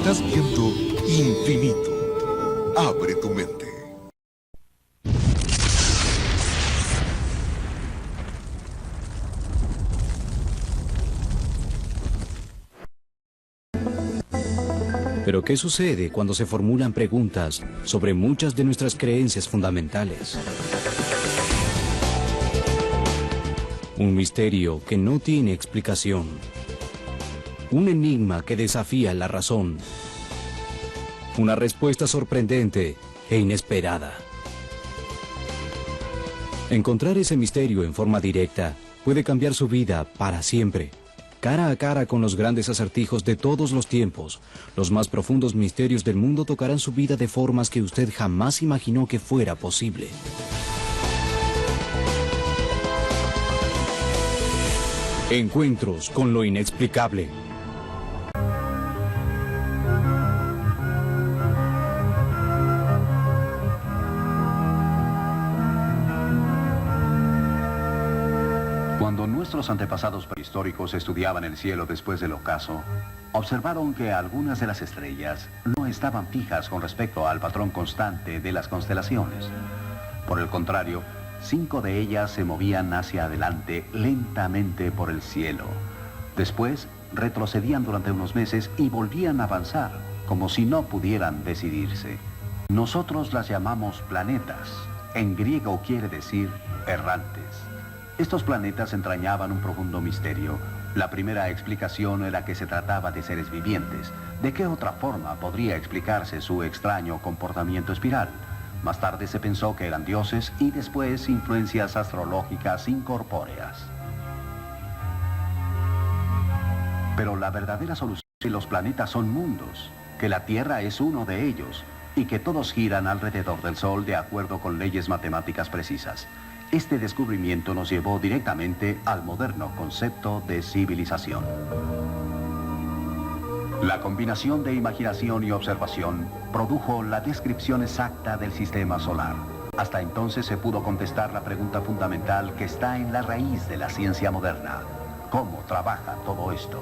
Estás viendo Infinito. Abre tu mente. Pero ¿qué sucede cuando se formulan preguntas sobre muchas de nuestras creencias fundamentales? Un misterio que no tiene explicación. Un enigma que desafía la razón. Una respuesta sorprendente e inesperada. Encontrar ese misterio en forma directa puede cambiar su vida para siempre. Cara a cara con los grandes acertijos de todos los tiempos, los más profundos misterios del mundo tocarán su vida de formas que usted jamás imaginó que fuera posible. Encuentros con lo inexplicable. Cuando nuestros antepasados prehistóricos estudiaban el cielo después del ocaso, observaron que algunas de las estrellas no estaban fijas con respecto al patrón constante de las constelaciones. Por el contrario, 5 de ellas se movían hacia adelante lentamente por el cielo. Después, retrocedían durante unos meses y volvían a avanzar, como si no pudieran decidirse. Nosotros las llamamos planetas. En griego quiere decir errantes. Estos planetas entrañaban un profundo misterio. La primera explicación era que se trataba de seres vivientes. ¿De qué otra forma podría explicarse su extraño comportamiento espiral? Más tarde se pensó que eran dioses y después influencias astrológicas incorpóreas. Pero la verdadera solución es que los planetas son mundos, que la Tierra es uno de ellos y que todos giran alrededor del Sol de acuerdo con leyes matemáticas precisas. Este descubrimiento nos llevó directamente al moderno concepto de civilización. La combinación de imaginación y observación produjo la descripción exacta del sistema solar. Hasta entonces se pudo contestar la pregunta fundamental que está en la raíz de la ciencia moderna. ¿Cómo trabaja todo esto?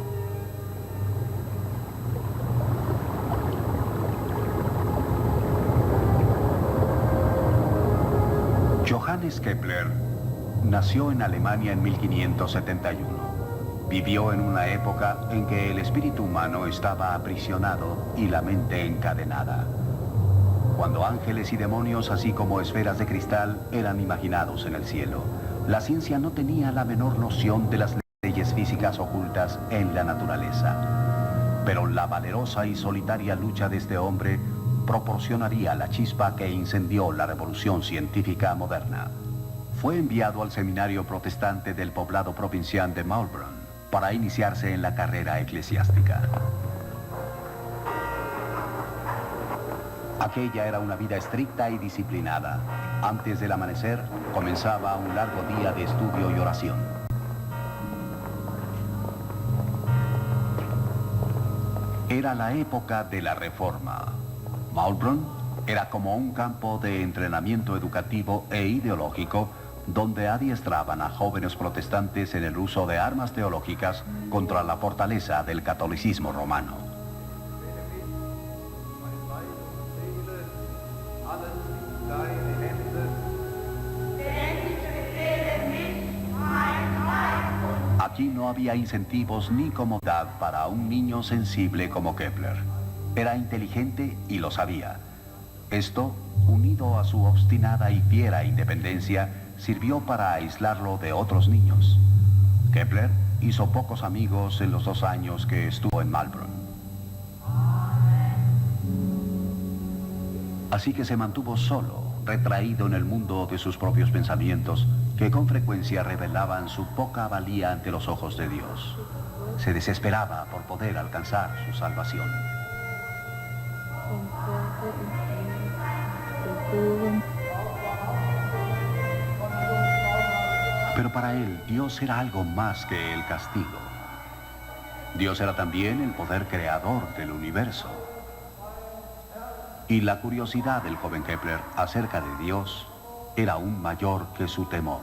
Johannes Kepler nació en Alemania en 1571. Vivió en una época en que el espíritu humano estaba aprisionado y la mente encadenada. Cuando ángeles y demonios, así como esferas de cristal, eran imaginados en el cielo, la ciencia no tenía la menor noción de las leyes físicas ocultas en la naturaleza. Pero la valerosa y solitaria lucha de este hombre proporcionaría la chispa que incendió la revolución científica moderna. Fue enviado al seminario protestante del poblado provincial de Maulbronn para iniciarse en la carrera eclesiástica. Aquella era una vida estricta y disciplinada. Antes del amanecer comenzaba un largo día de estudio y oración. Era la época de la Reforma. Maulbronn era como un campo de entrenamiento educativo e ideológico donde adiestraban a jóvenes protestantes en el uso de armas teológicas contra la fortaleza del catolicismo romano. Aquí no había incentivos ni comodidad para un niño sensible como Kepler. Era inteligente y lo sabía. Esto, unido a su obstinada y fiera independencia, sirvió para aislarlo de otros niños. Kepler hizo pocos amigos en los 2 años que estuvo en Maulbronn. Así que se mantuvo solo, retraído en el mundo de sus propios pensamientos, que con frecuencia revelaban su poca valía ante los ojos de Dios. Se desesperaba por poder alcanzar su salvación. Pero para él, Dios era algo más que el castigo. Dios era también el poder creador del universo. Y la curiosidad del joven Kepler acerca de Dios era aún mayor que su temor.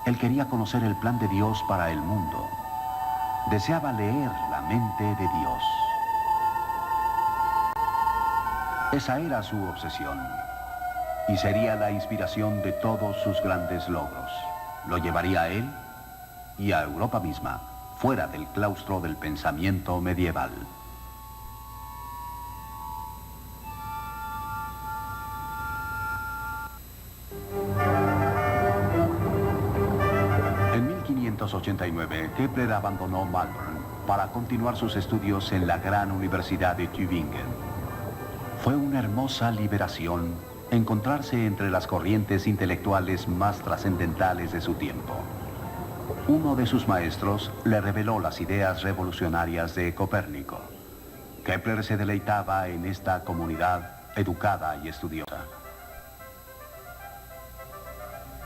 Él quería conocer el plan de Dios para el mundo. Deseaba leer la mente de Dios. Esa era su obsesión y sería la inspiración de todos sus grandes logros. Lo llevaría a él y a Europa misma, fuera del claustro del pensamiento medieval. En 1589, Kepler abandonó Malvern para continuar sus estudios en la gran Universidad de Tübingen. Fue una hermosa liberación encontrarse entre las corrientes intelectuales más trascendentales de su tiempo. Uno de sus maestros le reveló las ideas revolucionarias de Copérnico. Kepler se deleitaba en esta comunidad educada y estudiosa.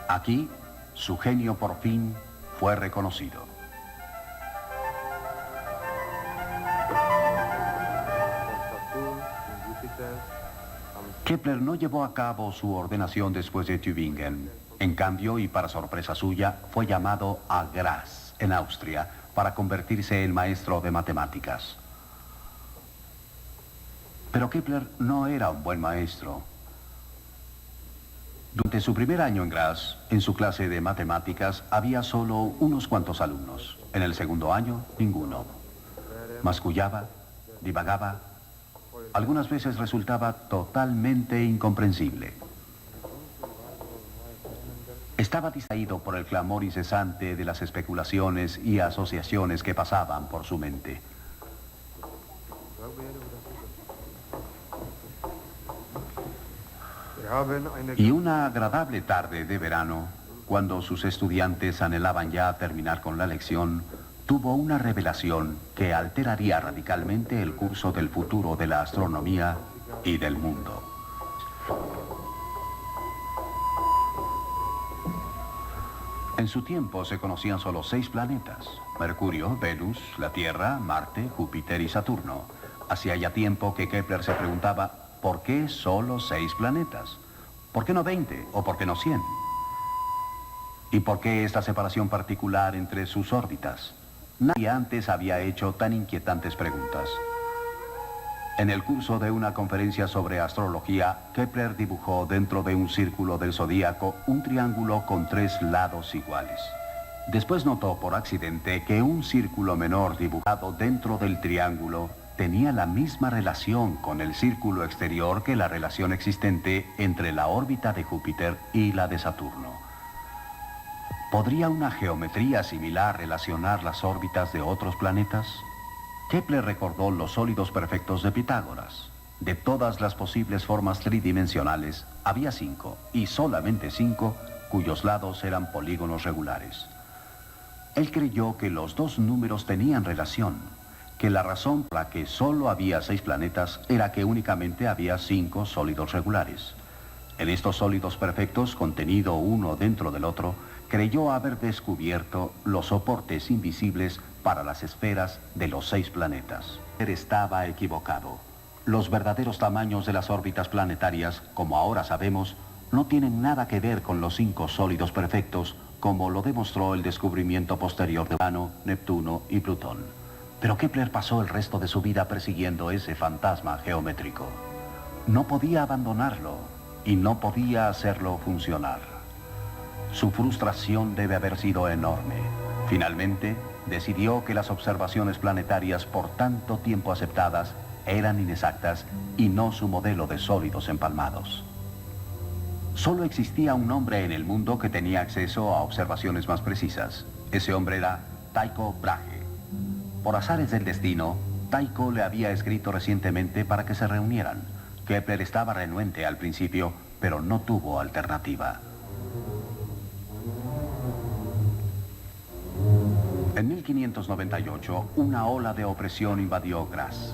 Aquí, su genio por fin fue reconocido. Kepler no llevó a cabo su ordenación después de Tübingen. En cambio, y para sorpresa suya, fue llamado a Graz, en Austria, para convertirse en maestro de matemáticas. Pero Kepler no era un buen maestro. Durante su primer año en Graz, en su clase de matemáticas, había solo unos cuantos alumnos. En el segundo año, ninguno. Mascullaba, divagaba. Algunas veces resultaba totalmente incomprensible. Estaba distraído por el clamor incesante de las especulaciones y asociaciones que pasaban por su mente. Y una agradable tarde de verano, cuando sus estudiantes anhelaban ya terminar con la lección, tuvo una revelación que alteraría radicalmente el curso del futuro de la astronomía y del mundo. En su tiempo se conocían solo 6 planetas: Mercurio, Venus, la Tierra, Marte, Júpiter y Saturno. Hacía ya tiempo que Kepler se preguntaba, ¿por qué solo 6 planetas? ¿Por qué no 20 o por qué no 100? ¿Y por qué esta separación particular entre sus órbitas? Nadie antes había hecho tan inquietantes preguntas. En el curso de una conferencia sobre astrología, Kepler dibujó dentro de un círculo del zodíaco un triángulo con 3 lados iguales. Después notó por accidente que un círculo menor dibujado dentro del triángulo tenía la misma relación con el círculo exterior que la relación existente entre la órbita de Júpiter y la de Saturno. ¿Podría una geometría similar relacionar las órbitas de otros planetas? Kepler recordó los sólidos perfectos de Pitágoras. De todas las posibles formas tridimensionales, había 5, y solamente 5, cuyos lados eran polígonos regulares. Él creyó que los 2 números tenían relación, que la razón por la que solo había 6 planetas era que únicamente había 5 sólidos regulares. En estos sólidos perfectos, contenido uno dentro del otro, creyó haber descubierto los soportes invisibles para las esferas de los 6 planetas. Él estaba equivocado. Los verdaderos tamaños de las órbitas planetarias, como ahora sabemos, no tienen nada que ver con los 5 sólidos perfectos, como lo demostró el descubrimiento posterior de Urano, Neptuno y Plutón. Pero Kepler pasó el resto de su vida persiguiendo ese fantasma geométrico. No podía abandonarlo y no podía hacerlo funcionar. Su frustración debe haber sido enorme. Finalmente, decidió que las observaciones planetarias por tanto tiempo aceptadas eran inexactas y no su modelo de sólidos empalmados. Solo existía un hombre en el mundo que tenía acceso a observaciones más precisas. Ese hombre era Tycho Brahe. Por azares del destino, Tycho le había escrito recientemente para que se reunieran. Kepler estaba renuente al principio, pero no tuvo alternativa. En 1598, una ola de opresión invadió Graz.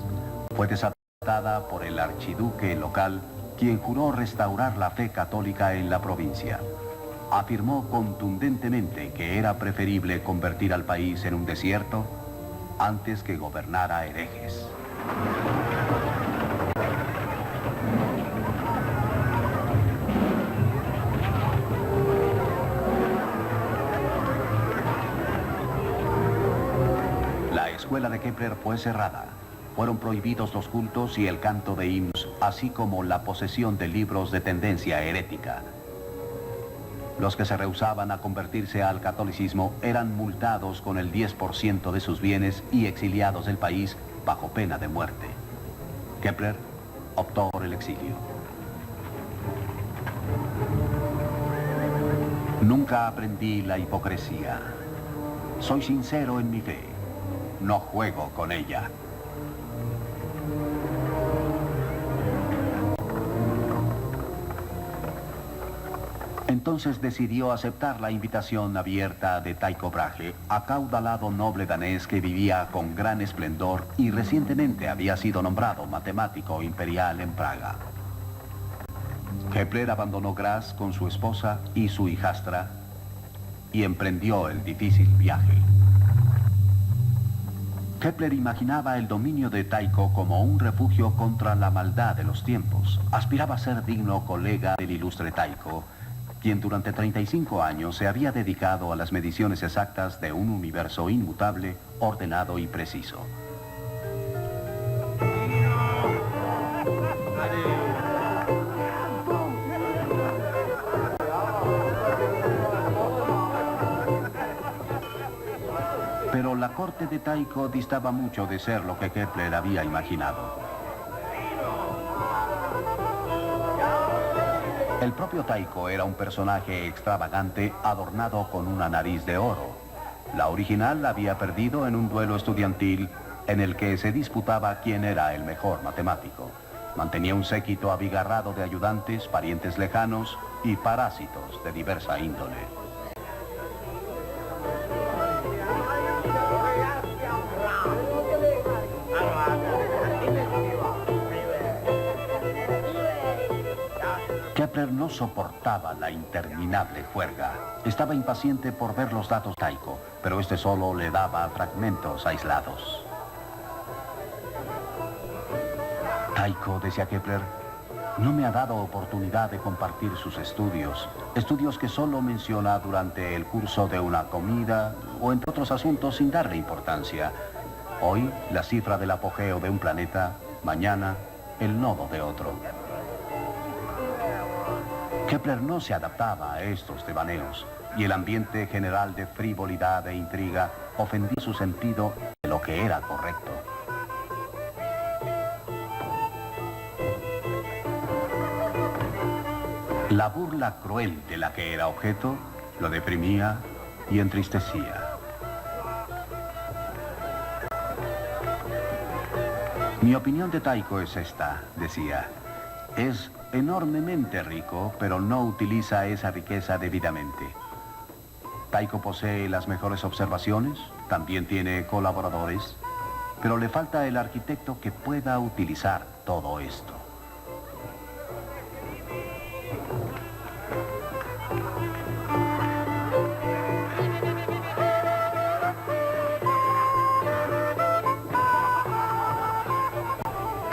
Fue desatada por el archiduque local, quien juró restaurar la fe católica en la provincia. Afirmó contundentemente que era preferible convertir al país en un desierto antes que gobernar a herejes. La escuela de Kepler fue cerrada. Fueron prohibidos los cultos y el canto de himnos, así como la posesión de libros de tendencia herética. Los que se rehusaban a convertirse al catolicismo eran multados con el 10% de sus bienes y exiliados del país bajo pena de muerte. Kepler optó por el exilio. Nunca aprendí la hipocresía. Soy sincero en mi fe. No juego con ella. Entonces decidió aceptar la invitación abierta de Tycho Brahe, acaudalado noble danés que vivía con gran esplendor y recientemente había sido nombrado matemático imperial en Praga. Kepler abandonó Graz con su esposa y su hijastra y emprendió el difícil viaje. Kepler imaginaba el dominio de Tycho como un refugio contra la maldad de los tiempos. Aspiraba a ser digno colega del ilustre Tycho, quien durante 35 años se había dedicado a las mediciones exactas de un universo inmutable, ordenado y preciso. Pero la corte de Tycho distaba mucho de ser lo que Kepler había imaginado. El propio Tycho era un personaje extravagante adornado con una nariz de oro. La original la había perdido en un duelo estudiantil en el que se disputaba quién era el mejor matemático. Mantenía un séquito abigarrado de ayudantes, parientes lejanos y parásitos de diversa índole. Kepler no soportaba la interminable juerga. Estaba impaciente por ver los datos de Tycho, pero este solo le daba fragmentos aislados. Tycho, decía Kepler, no me ha dado oportunidad de compartir sus estudios. Estudios que solo menciona durante el curso de una comida o entre otros asuntos sin darle importancia. Hoy, la cifra del apogeo de un planeta, mañana, el nodo de otro. Kepler no se adaptaba a estos devaneos, y el ambiente general de frivolidad e intriga ofendía su sentido de lo que era correcto. La burla cruel de la que era objeto lo deprimía y entristecía. Mi opinión de Tycho es esta, decía. Es enormemente rico, pero no utiliza esa riqueza debidamente. Tycho posee las mejores observaciones, también tiene colaboradores, pero le falta el arquitecto que pueda utilizar todo esto.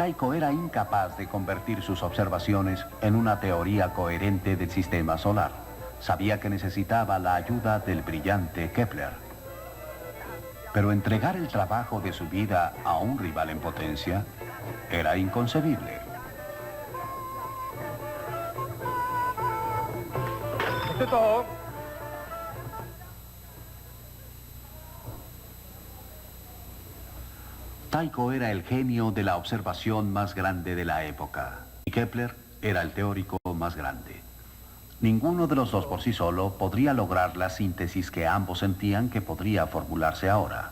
Tycho era incapaz de convertir sus observaciones en una teoría coherente del sistema solar. Sabía que necesitaba la ayuda del brillante Kepler. Pero entregar el trabajo de su vida a un rival en potencia era inconcebible. Tycho era el genio de la observación más grande de la época, y Kepler era el teórico más grande. Ninguno de los dos por sí solo podría lograr la síntesis que ambos sentían que podría formularse ahora.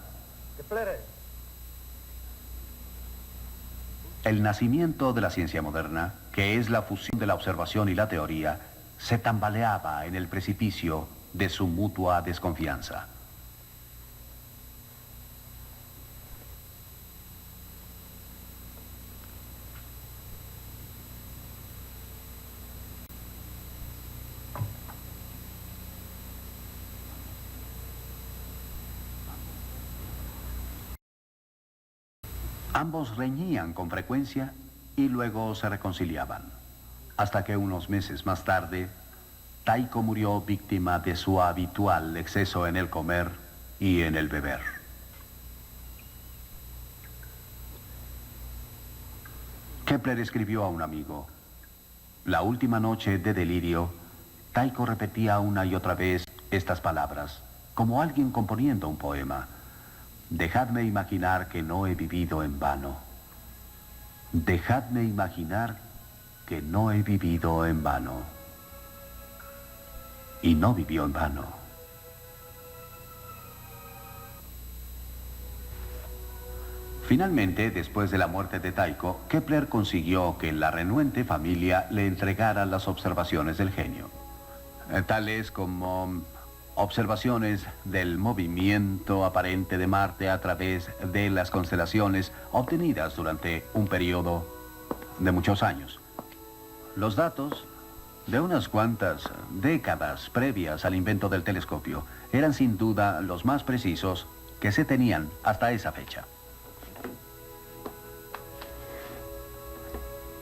El nacimiento de la ciencia moderna, que es la fusión de la observación y la teoría, se tambaleaba en el precipicio de su mutua desconfianza. Ambos reñían con frecuencia y luego se reconciliaban. Hasta que unos meses más tarde, Tycho murió víctima de su habitual exceso en el comer y en el beber. Kepler escribió a un amigo: la última noche de delirio, Tycho repetía una y otra vez estas palabras, como alguien componiendo un poema: dejadme imaginar que no he vivido en vano. Dejadme imaginar que no he vivido en vano. Y no vivió en vano. Finalmente, después de la muerte de Tycho, Kepler consiguió que la renuente familia le entregara las observaciones del genio, tales como observaciones del movimiento aparente de Marte a través de las constelaciones obtenidas durante un periodo de muchos años. Los datos de unas cuantas décadas previas al invento del telescopio eran sin duda los más precisos que se tenían hasta esa fecha.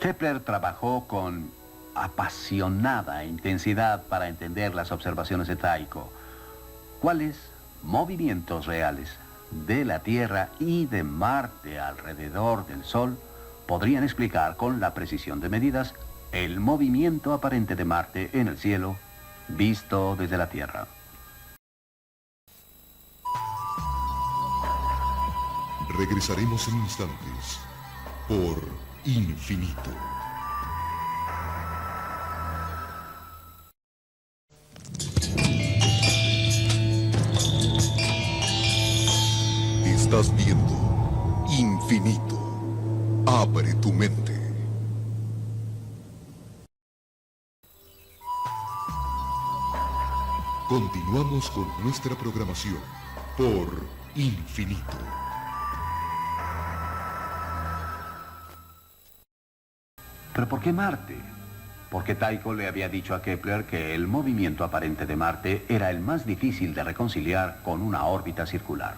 Kepler trabajó con apasionada intensidad para entender las observaciones de Tycho, cuáles movimientos reales de la Tierra y de Marte alrededor del Sol podrían explicar con la precisión de medidas el movimiento aparente de Marte en el cielo visto desde la Tierra. Regresaremos en instantes por Infinito. Estás viendo Infinito. Abre tu mente. Continuamos con nuestra programación por Infinito. ¿Pero por qué Marte? Porque Tycho le había dicho a Kepler que el movimiento aparente de Marte era el más difícil de reconciliar con una órbita circular.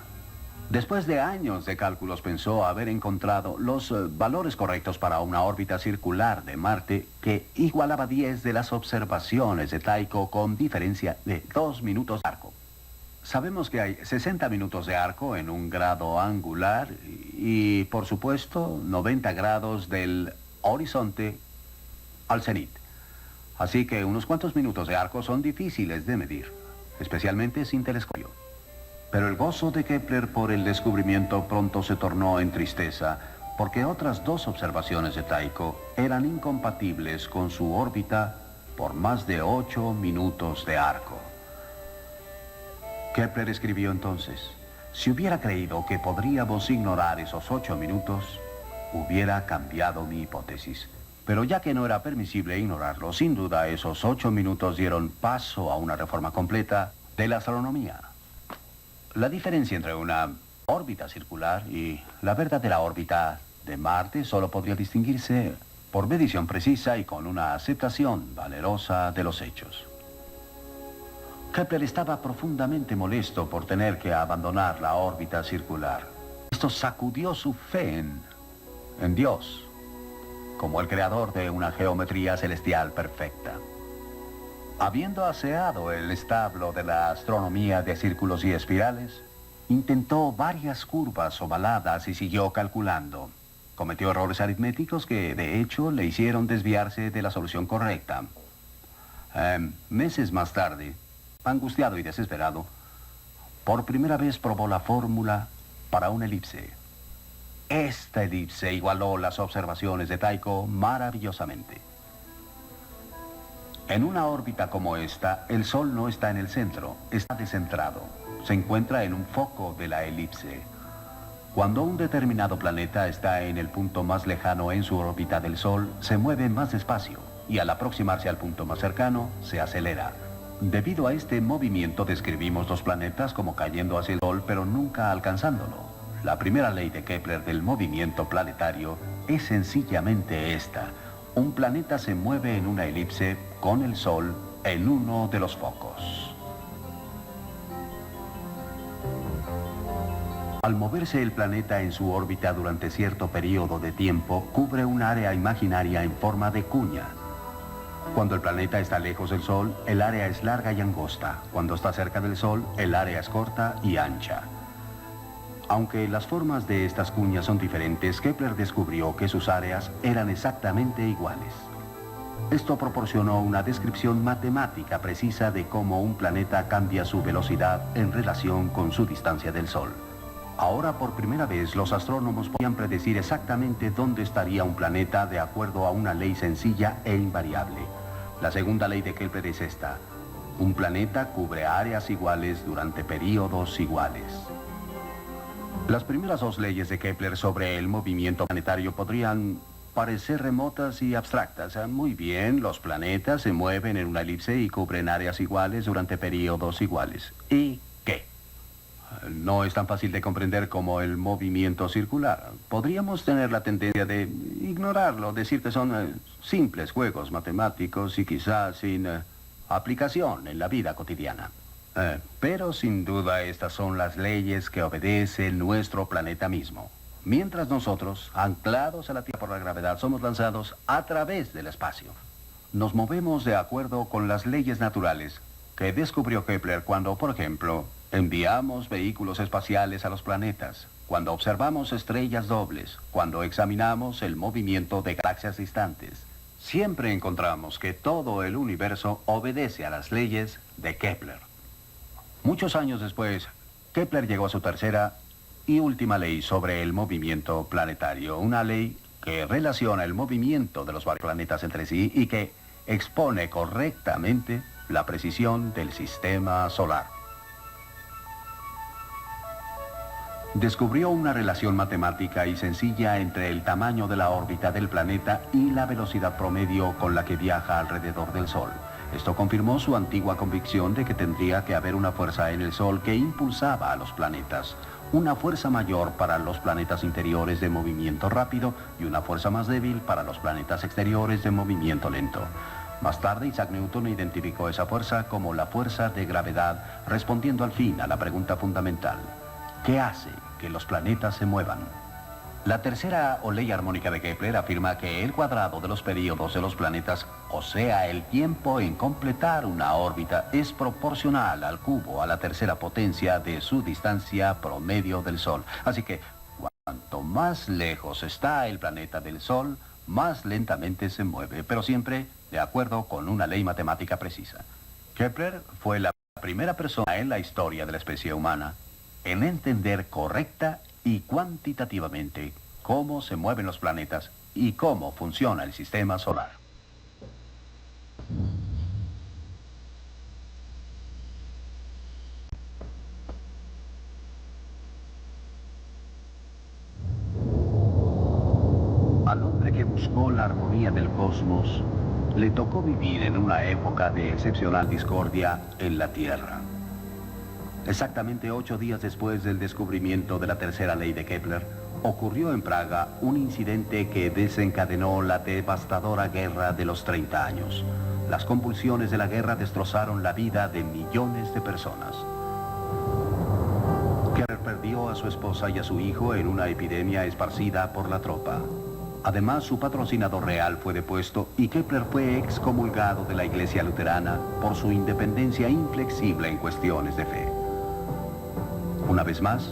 Después de años de cálculos pensó haber encontrado los valores correctos para una órbita circular de Marte que igualaba 10 de las observaciones de Tycho con diferencia de 2 minutos de arco. Sabemos que hay 60 minutos de arco en un grado angular y, por supuesto, 90 grados del horizonte al cenit. Así que unos cuantos minutos de arco son difíciles de medir, especialmente sin telescopio. Pero el gozo de Kepler por el descubrimiento pronto se tornó en tristeza, porque otras 2 observaciones de Tycho eran incompatibles con su órbita por más de 8 minutos de arco. Kepler escribió entonces: si hubiera creído que podríamos ignorar esos 8 minutos, hubiera cambiado mi hipótesis. Pero ya que no era permisible ignorarlo, sin duda esos 8 minutos dieron paso a una reforma completa de la astronomía. La diferencia entre una órbita circular y la verdadera órbita de Marte solo podría distinguirse por medición precisa y con una aceptación valerosa de los hechos. Kepler estaba profundamente molesto por tener que abandonar la órbita circular. Esto sacudió su fe en Dios, como el creador de una geometría celestial perfecta. Habiendo aseado el establo de la astronomía de círculos y espirales, intentó varias curvas ovaladas y siguió calculando. Cometió errores aritméticos que, de hecho, le hicieron desviarse de la solución correcta. Meses más tarde, angustiado y desesperado, por primera vez probó la fórmula para una elipse. Esta elipse igualó las observaciones de Tycho maravillosamente. En una órbita como esta, el Sol no está en el centro, está descentrado. Se encuentra en un foco de la elipse. Cuando un determinado planeta está en el punto más lejano en su órbita del Sol, se mueve más despacio y al aproximarse al punto más cercano, se acelera. Debido a este movimiento describimos los planetas como cayendo hacia el Sol, pero nunca alcanzándolo. La primera ley de Kepler del movimiento planetario es sencillamente esta: un planeta se mueve en una elipse con el Sol en uno de los focos. Al moverse el planeta en su órbita durante cierto periodo de tiempo, cubre un área imaginaria en forma de cuña. Cuando el planeta está lejos del Sol, el área es larga y angosta. Cuando está cerca del Sol, el área es corta y ancha. Aunque las formas de estas cuñas son diferentes, Kepler descubrió que sus áreas eran exactamente iguales. Esto proporcionó una descripción matemática precisa de cómo un planeta cambia su velocidad en relación con su distancia del Sol. Ahora, por primera vez, los astrónomos podían predecir exactamente dónde estaría un planeta de acuerdo a una ley sencilla e invariable. La segunda ley de Kepler es esta: un planeta cubre áreas iguales durante períodos iguales. Las primeras dos leyes de Kepler sobre el movimiento planetario podrían parecer remotas y abstractas. Muy bien, los planetas se mueven en una elipse y cubren áreas iguales durante períodos iguales. ¿Y qué? No es tan fácil de comprender como el movimiento circular. Podríamos tener la tendencia de ignorarlo, decir que son simples juegos matemáticos y quizás sin aplicación en la vida cotidiana. Pero sin duda estas son las leyes que obedece nuestro planeta mismo. Mientras nosotros, anclados a la Tierra por la gravedad, somos lanzados a través del espacio. Nos movemos de acuerdo con las leyes naturales que descubrió Kepler cuando, por ejemplo, enviamos vehículos espaciales a los planetas, cuando observamos estrellas dobles, cuando examinamos el movimiento de galaxias distantes. Siempre encontramos que todo el universo obedece a las leyes de Kepler. Muchos años después, Kepler llegó a su tercera y última ley sobre el movimiento planetario, una ley que relaciona el movimiento de los varios planetas entre sí y que expone correctamente la precisión del sistema solar. Descubrió una relación matemática y sencilla entre el tamaño de la órbita del planeta y la velocidad promedio con la que viaja alrededor del Sol. Esto confirmó su antigua convicción de que tendría que haber una fuerza en el Sol que impulsaba a los planetas. Una fuerza mayor para los planetas interiores de movimiento rápido y una fuerza más débil para los planetas exteriores de movimiento lento. Más tarde, Isaac Newton identificó esa fuerza como la fuerza de gravedad, respondiendo al fin a la pregunta fundamental: ¿qué hace que los planetas se muevan? La tercera o ley armónica de Kepler afirma que el cuadrado de los períodos de los planetas, o sea, el tiempo en completar una órbita, es proporcional al cubo a la tercera potencia de su distancia promedio del Sol. Así que, cuanto más lejos está el planeta del Sol, más lentamente se mueve, pero siempre de acuerdo con una ley matemática precisa. Kepler fue la primera persona en la historia de la especie humana en entender correcta y cuantitativamente cómo se mueven los planetas y cómo funciona el sistema solar. Al hombre que buscó la armonía del cosmos, le tocó vivir en una época de excepcional discordia en la Tierra. Exactamente 8 días después del descubrimiento de la tercera ley de Kepler, ocurrió en Praga un incidente que desencadenó la devastadora guerra de los 30 años. Las convulsiones de la guerra destrozaron la vida de millones de personas. Kepler perdió a su esposa y a su hijo en una epidemia esparcida por la tropa. Además, su patrocinador real fue depuesto y Kepler fue excomulgado de la Iglesia luterana por su independencia inflexible en cuestiones de fe. Una vez más,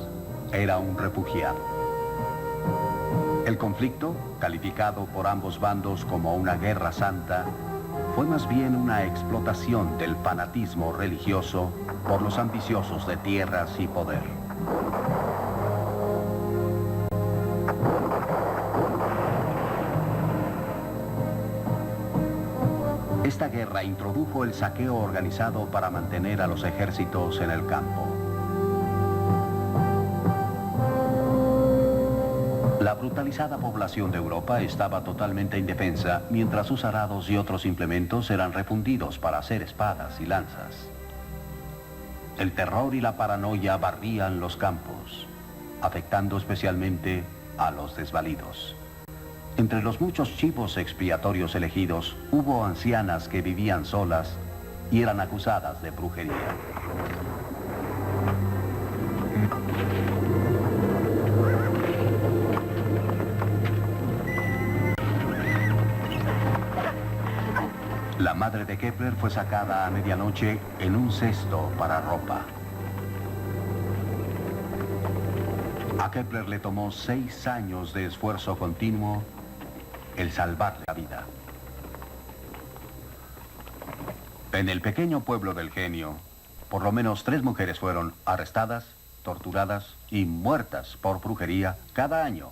era un refugiado. El conflicto, calificado por ambos bandos como una guerra santa, fue más bien una explotación del fanatismo religioso por los ambiciosos de tierras y poder. Esta guerra introdujo el saqueo organizado para mantener a los ejércitos en el campo. La brutalizada población de Europa estaba totalmente indefensa, mientras sus arados y otros implementos eran refundidos para hacer espadas y lanzas. El terror y la paranoia barrían los campos, afectando especialmente a los desvalidos. Entre los muchos chivos expiatorios elegidos, hubo ancianas que vivían solas y eran acusadas de brujería. La madre de Kepler fue sacada a medianoche en un cesto para ropa. A Kepler le tomó 6 años de esfuerzo continuo el salvarle la vida. En el pequeño pueblo del genio, por lo menos 3 mujeres fueron arrestadas, torturadas y muertas por brujería cada año,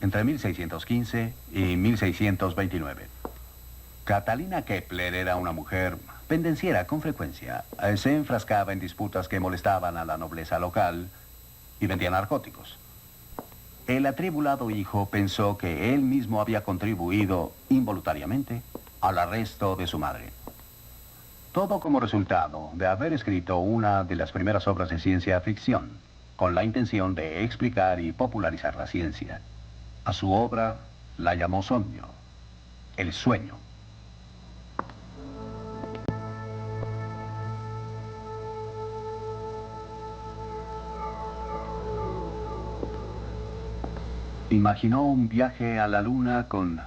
entre 1615 y 1629. Catalina Kepler era una mujer pendenciera con frecuencia. Se enfrascaba en disputas que molestaban a la nobleza local y vendía narcóticos. El atribulado hijo pensó que él mismo había contribuido involuntariamente al arresto de su madre. Todo como resultado de haber escrito una de las primeras obras de ciencia ficción, con la intención de explicar y popularizar la ciencia. A su obra la llamó Somnio, el sueño. Imaginó un viaje a la luna con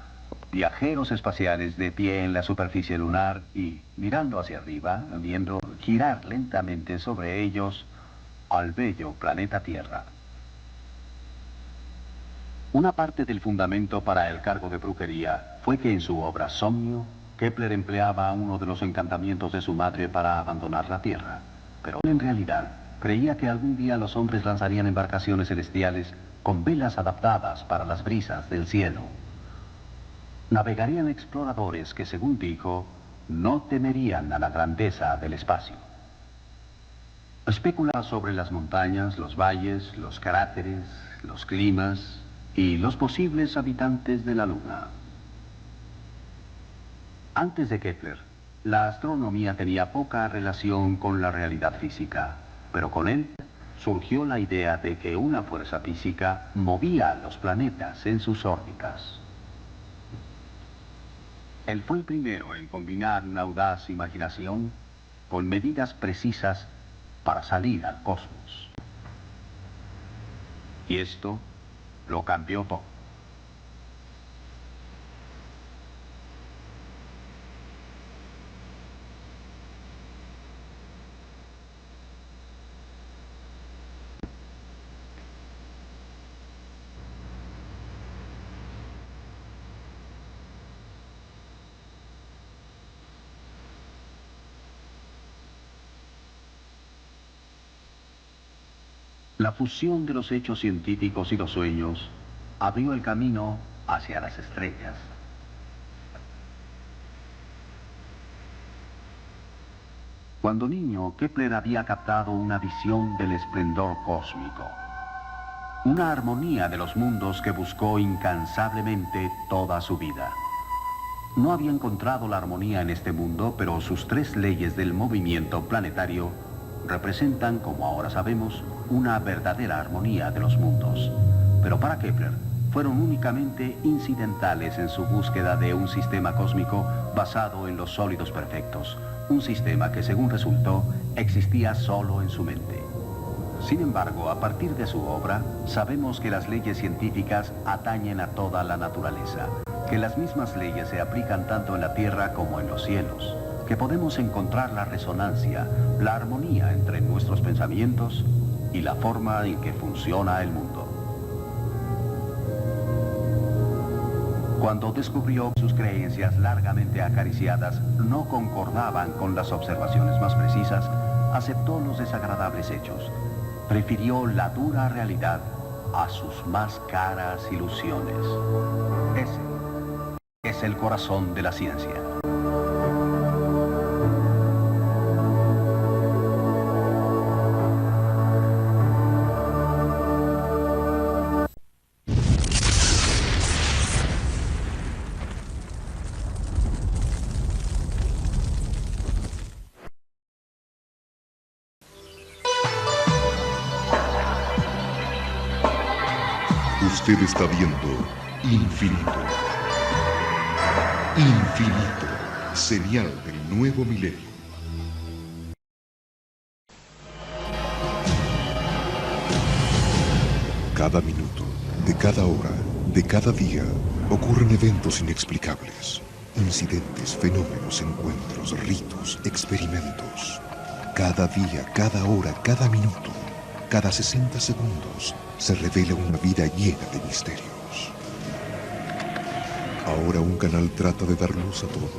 viajeros espaciales de pie en la superficie lunar y mirando hacia arriba, viendo girar lentamente sobre ellos al bello planeta Tierra. Una parte del fundamento para el cargo de brujería fue que en su obra Somnio, Kepler empleaba uno de los encantamientos de su madre para abandonar la Tierra. Pero en realidad creía que algún día los hombres lanzarían embarcaciones celestiales con velas adaptadas para las brisas del cielo. Navegarían exploradores que, según dijo, no temerían a la grandeza del espacio. Especulaba sobre las montañas, los valles, los cráteres, los climas y los posibles habitantes de la Luna. Antes de Kepler, la astronomía tenía poca relación con la realidad física, pero con él surgió la idea de que una fuerza física movía a los planetas en sus órbitas. Él fue el primero en combinar una audaz imaginación con medidas precisas para salir al cosmos. Y esto lo cambió todo. La fusión de los hechos científicos y los sueños abrió el camino hacia las estrellas. Cuando niño, Kepler había captado una visión del esplendor cósmico. Una armonía de los mundos que buscó incansablemente toda su vida. No había encontrado la armonía en este mundo, pero sus 3 leyes del movimiento planetario representan, como ahora sabemos, una verdadera armonía de los mundos. Pero para Kepler, fueron únicamente incidentales en su búsqueda de un sistema cósmico basado en los sólidos perfectos. Un sistema que, según resultó, existía solo en su mente. Sin embargo, a partir de su obra, sabemos que las leyes científicas atañen a toda la naturaleza, que las mismas leyes se aplican tanto en la Tierra como en los cielos, que podemos encontrar la resonancia, la armonía entre nuestros pensamientos y la forma en que funciona el mundo. Cuando descubrió que sus creencias largamente acariciadas no concordaban con las observaciones más precisas, aceptó los desagradables hechos. Prefirió la dura realidad a sus más caras ilusiones. Ese es el corazón de la ciencia. Usted está viendo Infinito. Infinito, señal del nuevo milenio. Cada minuto, de cada hora, de cada día, ocurren eventos inexplicables. Incidentes, fenómenos, encuentros, ritos, experimentos. Cada día, cada hora, cada minuto, cada 60 segundos, se revela una vida llena de misterios. Ahora un canal trata de dar luz a todo.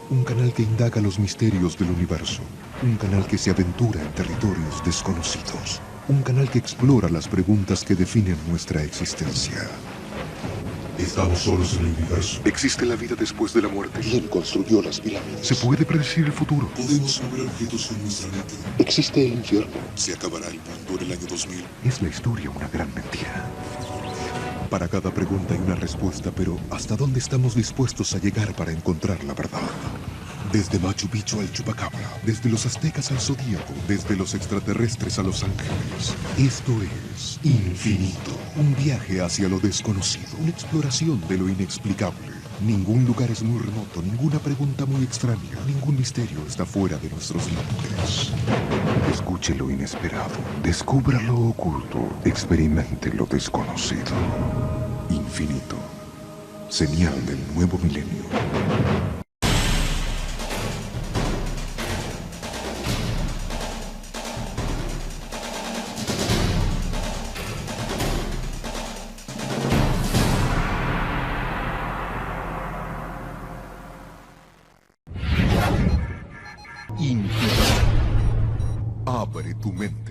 Un canal que indaga los misterios del universo. Un canal que se aventura en territorios desconocidos. Un canal que explora las preguntas que definen nuestra existencia. ¿Estamos solos en el universo? ¿Existe la vida después de la muerte? ¿Quién construyó las pirámides? ¿Se puede predecir el futuro? ¿Podemos mover objetos con nuestra mente? ¿Existe el infierno? ¿Se acabará el mundo en el año 2000? ¿Es la historia una gran mentira? Para cada pregunta hay una respuesta, pero ¿hasta dónde estamos dispuestos a llegar para encontrar la verdad? Desde Machu Picchu al Chupacabra, desde los aztecas al Zodíaco, desde los extraterrestres a los ángeles. Esto es Infinito, un viaje hacia lo desconocido, una exploración de lo inexplicable. Ningún lugar es muy remoto, ninguna pregunta muy extraña, ningún misterio está fuera de nuestros límites. Escuche lo inesperado, descubra lo oculto, experimente lo desconocido. Infinito, señal del nuevo milenio. Infinito. Abre tu mente.